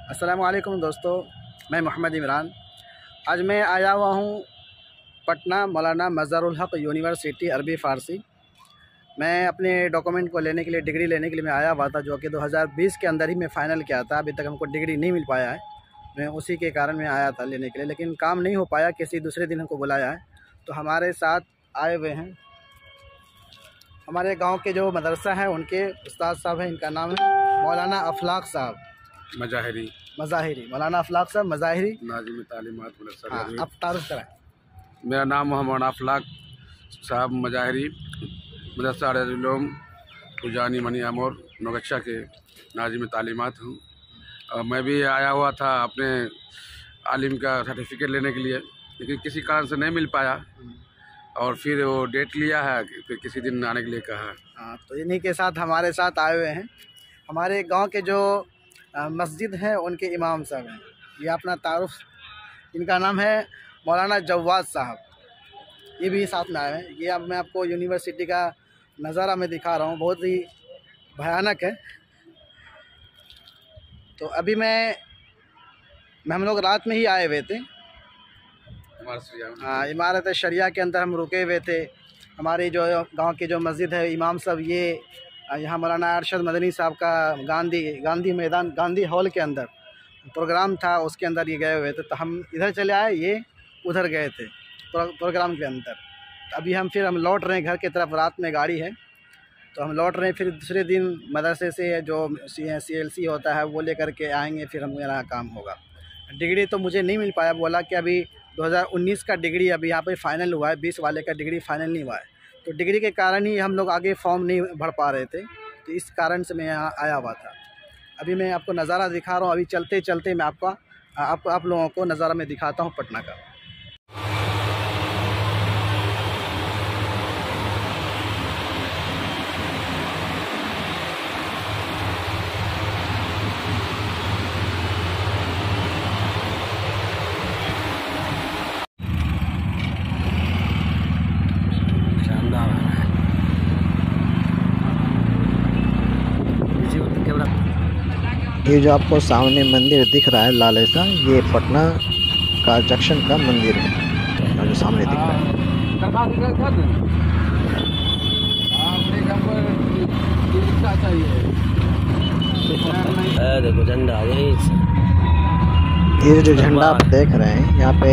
अस्सलामु अलैकुम दोस्तों, मैं मोहम्मद इमरान। आज मैं आया हुआ हूँ पटना मौलाना मज़ारुल हक़ यूनिवर्सिटी अरबी फ़ारसी। मैं अपने डॉक्यूमेंट को लेने के लिए, डिग्री लेने के लिए मैं आया हुआ था, जो कि 2020 के अंदर ही मैं फ़ाइनल किया था। अभी तक हमको डिग्री नहीं मिल पाया है। मैं उसी के कारण मैं आया था लेने के लिए, लेकिन काम नहीं हो पाया। किसी दूसरे दिन हमको बुलाया है, तो हमारे साथ आए हुए हैं हमारे गाँव के जो मदरसा हैं उनके उस्ताद साहब हैं। इनका नाम है मौलाना अफलाक साहब मज़ाहिरी। मौलाना अफलाक साहब मज़ाहिरी, नाज़िम तालीमात मदरसा। हाँ, आप तारुफ कराएं। मेरा नाम मोहम्मद अफलाक साहब मज़ाहिरी, मदरसा रज़ुलूम पुजानी मनी अमोर नौगच्छा के नाज़िम तालीमात हूँ। और मैं भी आया हुआ था अपने आलिम का सर्टिफिकेट लेने के लिए, लेकिन किसी कारण से नहीं मिल पाया। और फिर वो डेट लिया है कि किसी दिन आने के लिए कहा है। हाँ, तो इन्हीं के साथ हमारे साथ आए हुए हैं हमारे गांव के जो मस्जिद हैं उनके इमाम साहब हैं। ये अपना तारुफ, इनका नाम है मौलाना जवाद साहब, ये भी साथ में आए हैं। ये अब मैं आपको यूनिवर्सिटी का नज़ारा मैं दिखा रहा हूँ, बहुत ही भयानक है। तो अभी हम लोग रात में ही आए हुए थे। हाँ, इमारत शरिया के अंदर हम रुके हुए थे। हमारी जो गांव की जो मस्जिद है, इमाम साहब ये यहाँ मौलाना अरशद मदनी साहब का गांधी मैदान, गांधी हॉल के अंदर प्रोग्राम था, उसके अंदर ये गए हुए थे। तो हम इधर चले आए, ये उधर गए थे प्रोग्राम के अंदर। तो अभी हम लौट रहे हैं घर की तरफ। रात में गाड़ी है तो हम लौट रहे हैं। फिर दूसरे दिन मदरसे से जो CLC होता है वो लेकर के आएंगे, फिर मेरा काम होगा। डिग्री तो मुझे नहीं मिल पाया, बोला कि अभी 2019 का डिग्री अभी यहाँ पे फ़ाइनल हुआ है, 20 वाले का डिग्री फ़ाइनल नहीं हुआ है। तो डिग्री के कारण ही हम लोग आगे फॉर्म नहीं भर पा रहे थे, तो इस कारण से मैं यहाँ आया हुआ था। अभी मैं आपको नज़ारा दिखा रहा हूँ। अभी चलते चलते मैं आप लोगों को नज़ारा में दिखाता हूँ पटना का। ये जो आपको सामने मंदिर दिख रहा है लाल सा, ये पटना का जंक्शन का मंदिर है जो सामने दिख रहा है। देखो झंडा, ये जो झंडा आप देख रहे हैं, यहाँ पे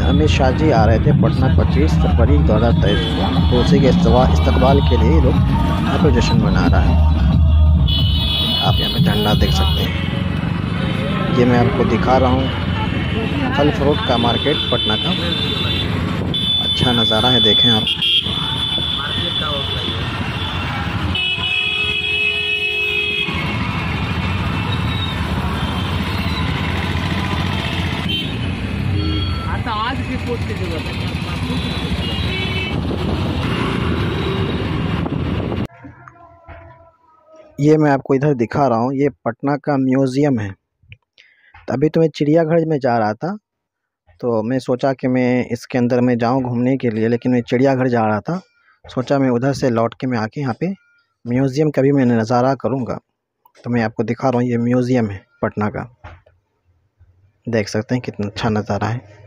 अमित शाह जी आ रहे थे पटना 25 फरवरी 2023 को। तो उसी के इस्तकबाल के लिए लोग यहाँ पे जश्न मना रहा है। आप यहाँ पे झंडा देख सकते हैं। ये मैं आपको दिखा रहा हूँ फल फ्रूट का मार्केट पटना का। अच्छा नज़ारा है, देखें आप। आज की पोस्ट की जरूरत है। ये मैं आपको इधर दिखा रहा हूँ, ये पटना का म्यूज़ियम है। तो अभी तो मैं चिड़ियाघर में जा रहा था, तो मैं सोचा कि मैं इसके अंदर में जाऊँ घूमने के लिए, लेकिन मैं चिड़ियाघर जा रहा था। सोचा मैं उधर से लौट के मैं आके यहाँ पे म्यूज़ियम का भी मैं नज़ारा करूँगा। तो मैं आपको दिखा रहा हूँ, ये म्यूज़ियम है पटना का। देख सकते हैं कितना अच्छा नज़ारा है।